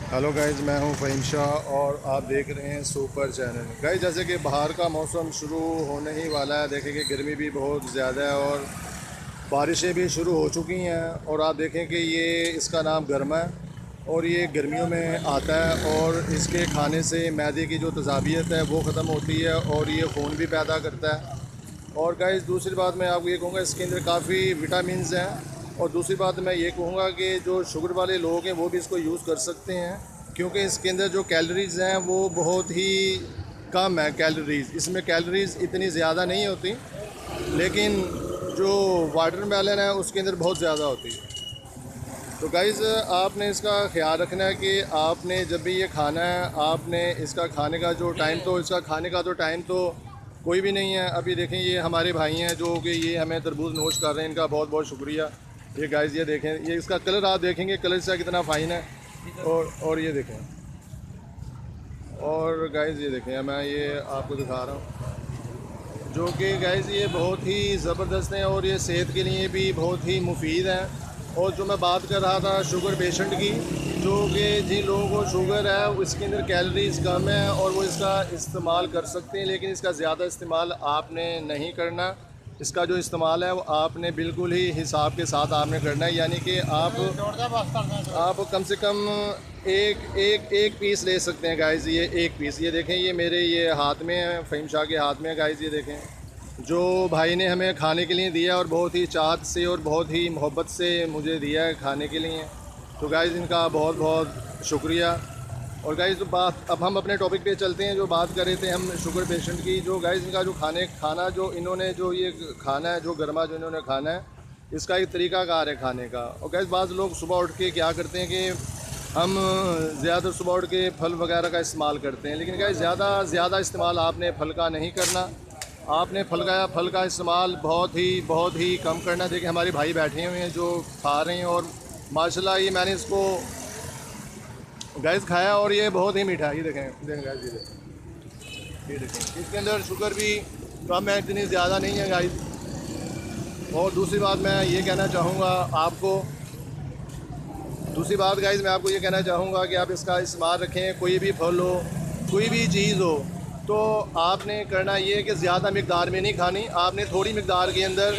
Hello guys, मैं हूं फ़हीम शाह और आप देख रहे हैं सुपर चैनल। गाइज, जैसे कि बाहर का मौसम शुरू होने ही वाला है। देखें कि गर्मी भी बहुत ज़्यादा है और बारिशें भी शुरू हो चुकी हैं। और आप देखें कि ये इसका नाम गरमा है और ये गर्मियों में आता है और इसके खाने से मैदे की जो तज़ाबियत है वो ख़त्म होती है और ये खून भी पैदा करता है। और गाइस, दूसरी बात मैं आपको ये कहूँगा, इसके अंदर काफ़ी विटामिन्स हैं। और दूसरी बात मैं ये कहूँगा कि जो शुगर वाले लोग हैं वो भी इसको यूज़ कर सकते हैं, क्योंकि इसके अंदर जो कैलोरीज़ हैं वो बहुत ही कम है। कैलोरीज़ इसमें कैलोरीज़ इतनी ज़्यादा नहीं होती, लेकिन जो वाटरमेलन है उसके अंदर बहुत ज़्यादा होती है। तो गाइज़, आपने इसका ख्याल रखना है कि आपने जब भी ये खाना है, आपने इसका खाने का जो टाइम, तो इसका खाने का तो टाइम तो कोई भी नहीं है। अभी देखें, ये हमारे भाई हैं जो कि ये हमें तरबूज नोश कर रहे हैं, इनका बहुत बहुत शुक्रिया। ये गाइज़, ये देखें, ये इसका कलर आप देखेंगे, कलर से कितना फ़ाइन है। और ये देखें, और गाइज़ ये देखें, मैं ये आपको दिखा रहा हूँ, जो कि गाइज़ ये बहुत ही ज़बरदस्त हैं और ये सेहत के लिए भी बहुत ही मुफीद हैं। और जो मैं बात कर रहा था शुगर पेशेंट की, जो कि जिन लोगों को शुगर है उसके अंदर कैलोरीज़ कम है और वो इसका इस्तेमाल कर सकते हैं, लेकिन इसका ज़्यादा इस्तेमाल आपने नहीं करना। इसका जो इस्तेमाल है वो आपने बिल्कुल ही हिसाब के साथ आपने करना है, यानी कि आप कम से कम एक पीस ले सकते हैं गाइज़। ये एक पीस, ये देखें, ये मेरे ये हाथ में है, फ़हीम शाह के हाथ में है गाइज़। ये देखें, जो भाई ने हमें खाने के लिए दिया और बहुत ही चाहत से और बहुत ही मोहब्बत से मुझे दिया है खाने के लिए। तो गाइज़, इनका बहुत बहुत शुक्रिया। और गाइज़, बात अब हम अपने टॉपिक पे चलते हैं। जो बात कर रहे थे हम शुगर पेशेंट की, जो गाइज़ इनका जो खाना जो इन्होंने जो ये खाना है, जो गर्मा जो इन्होंने खाना है, इसका एक तरीक़ाकार है खाने का। और गाइज़, बाज़ लोग सुबह उठ के क्या करते हैं कि हम ज़्यादा सुबह उठ के फल वगैरह का इस्तेमाल करते हैं, लेकिन गाइज़ ज़्यादा इस्तेमाल आपने फल का नहीं करना। आपने फल का इस्तेमाल बहुत ही कम करना। देखिए, हमारे भाई बैठे हुए हैं जो खा रहे हैं और माशाल्लाह ये मैंने इसको गैस खाया और ये बहुत ही मीठा है। ये देखें गाइस, ये देखें, इसके अंदर शुगर भी कम है, इतनी ज़्यादा नहीं है गाइस। और दूसरी बात मैं ये कहना चाहूँगा आपको, मैं आपको ये कहना चाहूँगा कि आप इसका इस्तेमाल रखें। कोई भी फल हो, कोई भी चीज़ हो, तो आपने करना ये है कि ज़्यादा मकदार में नहीं खानी। आपने थोड़ी मकदार के अंदर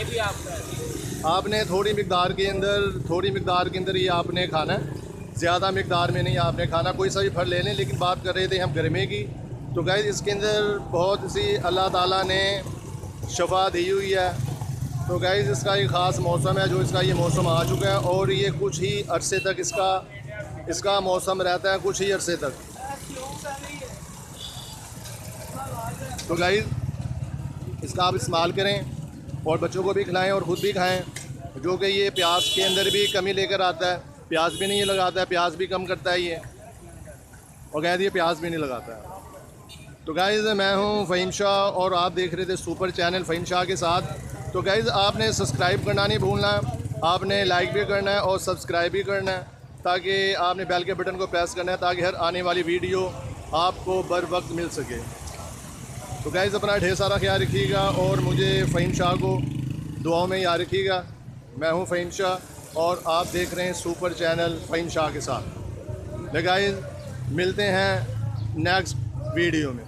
ये आपने खाना है, ज़्यादा मकदार में नहीं आपने खाना। कोई सा भी फल ले लें, लेकिन बात कर रहे थे हम गर्मी की, तो गाइस इसके अंदर बहुत सी अल्लाह ताला ने शफा दी हुई है। तो गाइस, इसका एक ख़ास मौसम है, जो इसका ये मौसम आ चुका है और ये कुछ ही अरसे तक इसका मौसम रहता है, कुछ ही अरसे तक। तो गाइस, इसका आप इस्तेमाल करें और बच्चों को भी खिलाएं और ख़ुद भी खाएं, जो कि ये प्याज के अंदर भी कमी लेकर आता है। प्याज भी नहीं लगाता है, प्याज भी कम करता है ये, और कह दिए प्याज भी नहीं लगाता है। तो गाइज़, मैं हूं फ़हीम शाह और आप देख रहे थे सुपर चैनल फ़हीम शाह के साथ। तो गाइज़, आपने सब्सक्राइब करना नहीं भूलना, आपने लाइक भी करना है और सब्सक्राइब भी करना है, ताकि आपने बेल के बटन को प्रेस करना है, ताकि हर आने वाली वीडियो आपको बर वक्त मिल सके। तो गाइज़, अपना ढेर सारा ख्याल रखिएगा और मुझे फ़हीम शाह को दुआओं में याद रखिएगा। मैं हूँ फ़हीम शाह और आप देख रहे हैं सुपर चैनल फ़हीम शाह के साथ। गाइज़, मिलते हैं नेक्स्ट वीडियो में।